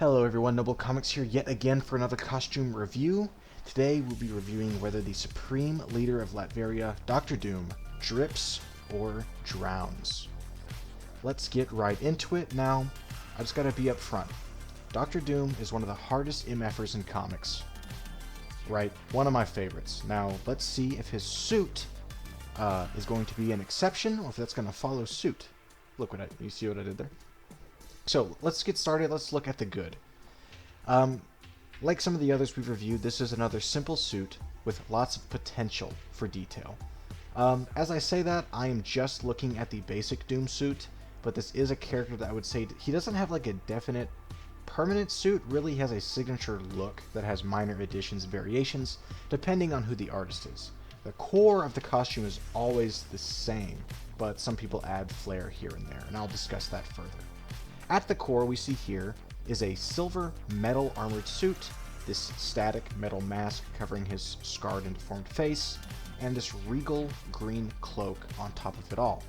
Hello everyone, Noble Comics here yet again for another costume review. Today we'll be reviewing whether the supreme leader of Latveria, Dr. Doom, drips or drowns. Let's get right into it. Now, I just gotta be up front. Dr. Doom is one of the hardest MFers in comics. Right, one of my favorites. Now, let's see if his suit is going to be an exception or if that's gonna follow suit. You see what I did there? So let's get started. Let's look at the good. Like some of the others we've reviewed, this is another simple suit with lots of potential for detail. As I say that, I am just looking at the basic Doom suit, but this is a character that I would say he doesn't have like a definite permanent suit. Really has a signature look that has minor additions and variations depending on who the artist is. The core of the costume is always the same, but some people add flair here and there, and I'll discuss that further. At the core we see here is a silver metal armored suit, this static metal mask covering his scarred and deformed face, and this regal green cloak on top of it all.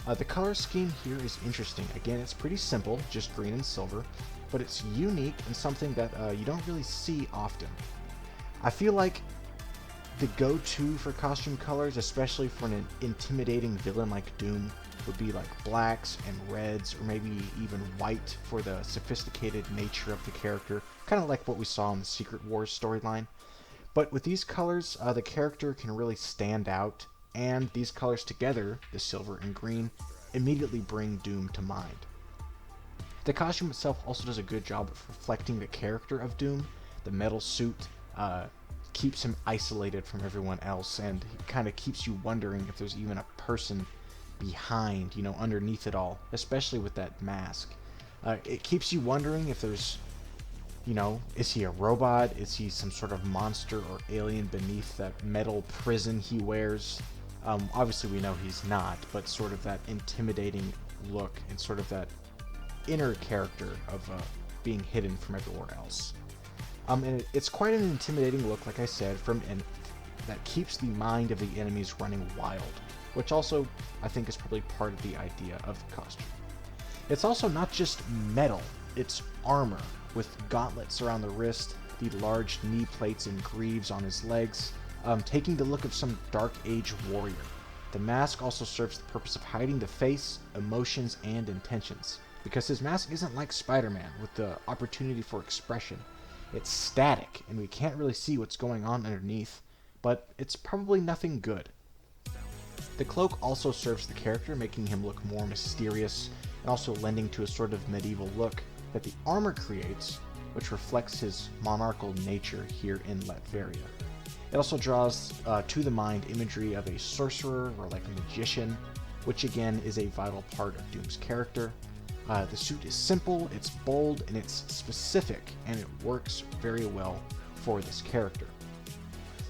The color scheme here is interesting. Again, it's pretty simple, just green and silver, but it's unique and something that you don't really see often. I feel like the go-to for costume colors, especially for an intimidating villain like Doom, would be like blacks and reds, or maybe even white for the sophisticated nature of the character, kind of like what we saw in the Secret Wars storyline. But with these colors, the character can really stand out, and these colors together, the silver and green, immediately bring Doom to mind. The costume itself also does a good job of reflecting the character of Doom. The metal suit keeps him isolated from everyone else, and it kind of keeps you wondering if there's even a person behind, underneath it all, especially with that mask. It keeps you wondering if there's, is he a robot? Is he some sort of monster or alien beneath that metal prison he wears? Obviously we know he's not, but sort of that intimidating look and sort of that inner character of being hidden from everywhere else. And it's quite an intimidating look, like I said, that keeps the mind of the enemies running wild, which also, I think, is probably part of the idea of the costume. It's also not just metal, it's armor, with gauntlets around the wrist, the large knee plates and greaves on his legs, taking the look of some Dark Age warrior. The mask also serves the purpose of hiding the face, emotions, and intentions, because his mask isn't like Spider-Man, with the opportunity for expression. It's static, and we can't really see what's going on underneath, but it's probably nothing good. The cloak also serves the character, making him look more mysterious, and also lending to a sort of medieval look that the armor creates, which reflects his monarchical nature here in Latveria. It also draws to the mind imagery of a sorcerer or like a magician, which again is a vital part of Doom's character. The suit is simple, it's bold, and it's specific, and it works very well for this character.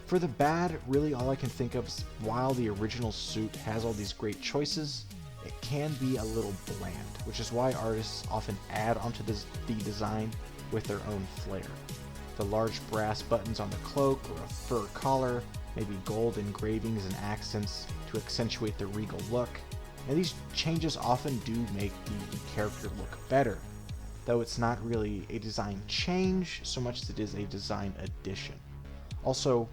For the bad, really all I can think of is while the original suit has all these great choices, it can be a little bland, which is why artists often add onto the design with their own flair. The large brass buttons on the cloak or a fur collar, maybe gold engravings and accents to accentuate the regal look. And these changes often do make the character look better, though it's not really a design change so much as it is a design addition. Also,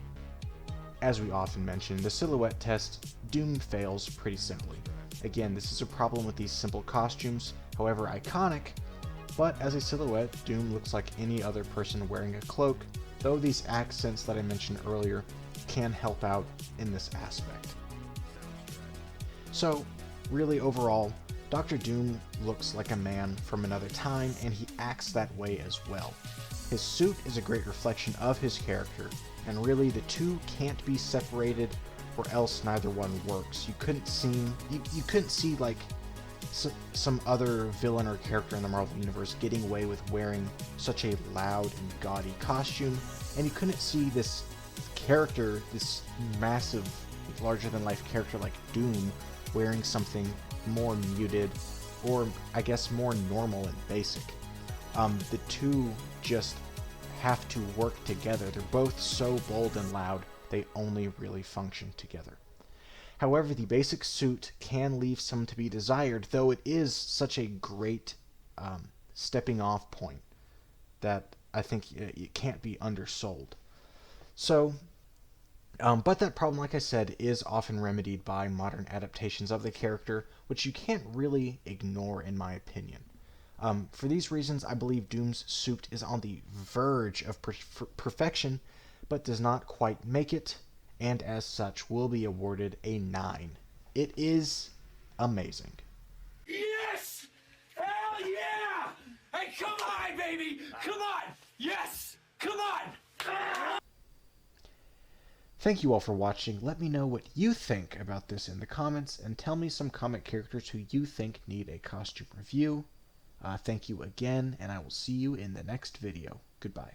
as we often mention, the silhouette test, Doom fails pretty simply. Again, this is a problem with these simple costumes, however iconic, but as a silhouette, Doom looks like any other person wearing a cloak, though these accents that I mentioned earlier can help out in this aspect. So, really overall, Dr. Doom looks like a man from another time, and he acts that way as well. His suit is a great reflection of his character, and really the two can't be separated or else neither one works. You couldn't see like some other villain or character in the Marvel Universe getting away with wearing such a loud and gaudy costume, and you couldn't see this character, this massive, larger-than-life character like Doom, wearing something more muted, or I guess more normal and basic. The two just have to work together. They're both so bold and loud, they only really function together. However, the basic suit can leave some to be desired, though it is such a great stepping off point. that I think it can't be undersold. So, but that problem, like I said, is often remedied by modern adaptations of the character, which you can't really ignore, in my opinion. For these reasons, I believe Doom's suit is on the verge of perfection, but does not quite make it, and as such will be awarded a 9. It is amazing. Yes! Hell yeah! Hey, come on, baby! Come on! Yes! Come on! Thank you all for watching. Let me know what you think about this in the comments, and tell me some comic characters who you think need a costume review. Thank you again, and I will see you in the next video. Goodbye.